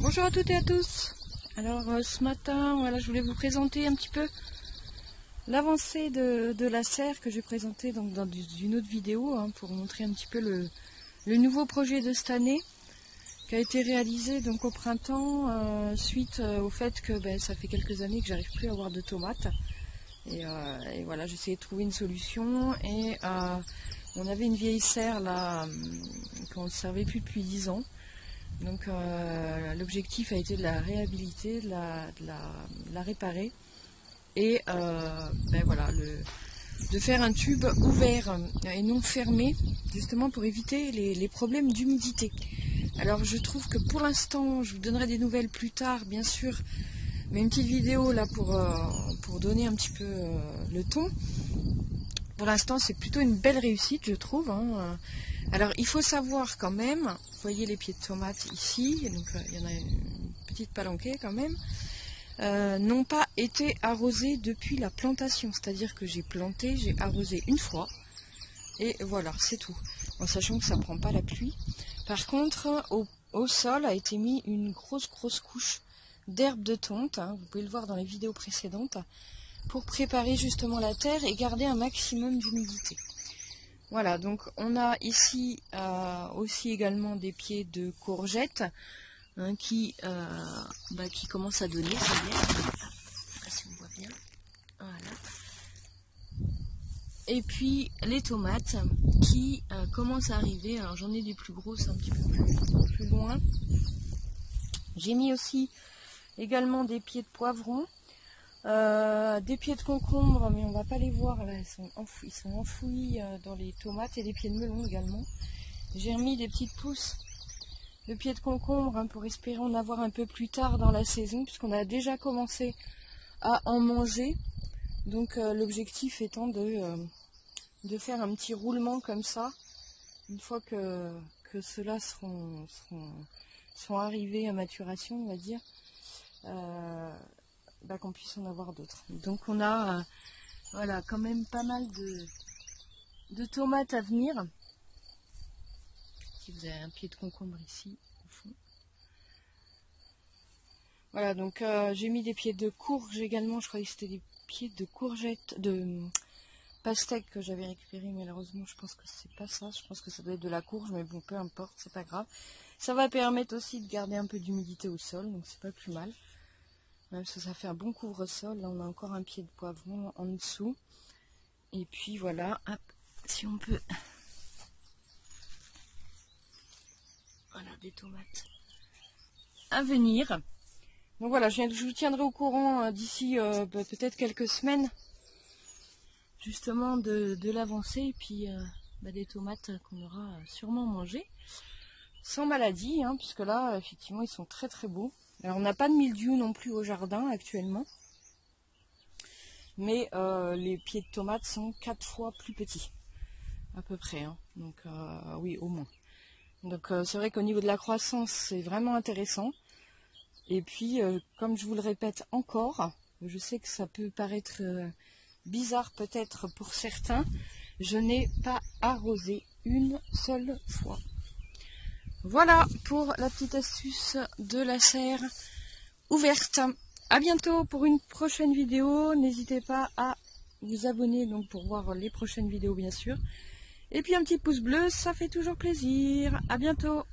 Bonjour à toutes et à tous. Alors ce matin, voilà, je voulais vous présenter un petit peu l'avancée de la serre que j'ai présentée donc dans une autre vidéo pour montrer un petit peu le nouveau projet de cette année qui a été réalisé donc au printemps suite au fait que ça fait quelques années que j'arrive plus à avoir de tomates et voilà, j'essayais de trouver une solution et on avait une vieille serre là qu'on ne servait plus depuis 10 ans. Donc l'objectif a été de la réhabiliter, de la réparer et voilà, de faire un tube ouvert et non fermé, justement pour éviter les problèmes d'humidité. Alors je trouve que pour l'instant, je vous donnerai des nouvelles plus tard, bien sûr, mais une petite vidéo là pour donner un petit peu le ton. Pour l'instant, c'est plutôt une belle réussite, je trouve. Alors, il faut savoir quand même, vous voyez les pieds de tomates ici, donc il y en a une petite palanquée quand même, n'ont pas été arrosés depuis la plantation. C'est-à-dire que j'ai planté, j'ai arrosé une fois, et voilà, c'est tout. En sachant que ça ne prend pas la pluie. Par contre, au sol a été mis une grosse couche d'herbe de tonte, vous pouvez le voir dans les vidéos précédentes, pour préparer justement la terre et garder un maximum d'humidité. Voilà, donc on a ici aussi également des pieds de courgettes qui commencent à donner, ça y est. Je sais pas si on voit bien. Voilà. Et puis les tomates qui commencent à arriver. Alors j'en ai des plus grosses un petit peu plus loin. J'ai mis aussi également des pieds de poivrons. Des pieds de concombre, mais on va pas les voir là, ils sont enfouis dans les tomates, et des pieds de melon également. J'ai remis des petites pousses de pieds de concombre pour espérer en avoir un peu plus tard dans la saison, puisqu'on a déjà commencé à en manger. Donc l'objectif étant de faire un petit roulement comme ça, une fois que ceux-là seront arrivés à maturation, on va dire. Qu'on puisse en avoir d'autres. Donc on a voilà, quand même pas mal de tomates à venir. Si vous avez un pied de concombre ici au fond. Voilà, donc j'ai mis des pieds de courge également. Je croyais que c'était des pieds de courgettes, de pastèques que j'avais récupéré. Malheureusement, je pense que c'est pas ça. Je pense que ça doit être de la courge, mais bon, peu importe, c'est pas grave. Ça va permettre aussi de garder un peu d'humidité au sol, donc c'est pas plus mal. Même si ça fait un bon couvre-sol. Là on a encore un pied de poivron en dessous. Et puis voilà, hop, si on peut. Voilà, des tomates à venir. Donc voilà, je vous tiendrai au courant d'ici peut-être quelques semaines, justement de l'avancée. Et puis des tomates qu'on aura sûrement mangées sans maladie, puisque là effectivement ils sont très beaux. Alors on n'a pas de mildiou non plus au jardin actuellement, mais les pieds de tomates sont 4 fois plus petits, à peu près, donc oui, au moins. Donc c'est vrai qu'au niveau de la croissance, c'est vraiment intéressant. Et puis, comme je vous le répète encore, je sais que ça peut paraître bizarre peut-être pour certains, je n'ai pas arrosé une seule fois. Voilà pour la petite astuce de la serre ouverte. À bientôt pour une prochaine vidéo. N'hésitez pas à vous abonner donc pour voir les prochaines vidéos, bien sûr. Et puis un petit pouce bleu, ça fait toujours plaisir. À bientôt.